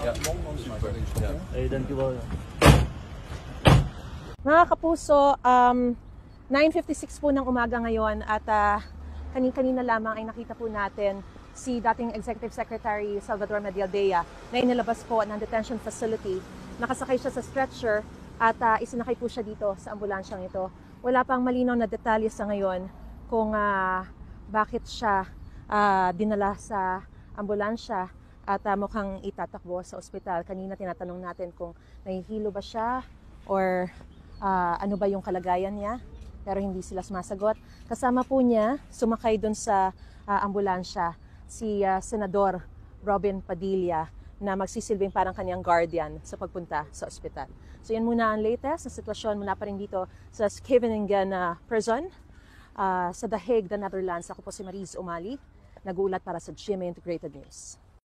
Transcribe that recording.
Mga kapuso, 9:56 po ng umaga ngayon at kanina lamang ay nakita po natin si dating Executive Secretary Salvador Medialdea na inilabas po ng detention facility. Nakasakay siya sa stretcher at isinakay po siya dito sa ambulansyang ito. Wala pang malinaw na detalye sa ngayon kung bakit siya dinala sa ambulansya at mukhang itatakbo sa ospital. Kanina tinatanong natin kung nahihilo ba siya or ano ba yung kalagayan niya, pero hindi sila sumasagot. Kasama po niya, sumakay dun sa ambulansya, si Senador Robin Padilla na magsisilbing parang kanyang guardian sa pagpunta sa ospital. So yan muna ang latest na sitwasyon mula pa rin dito sa Scheveningen Prison sa The Hague, the Netherlands. Ako po si Mariz Umali, nag-uulat para sa GMA Integrated News.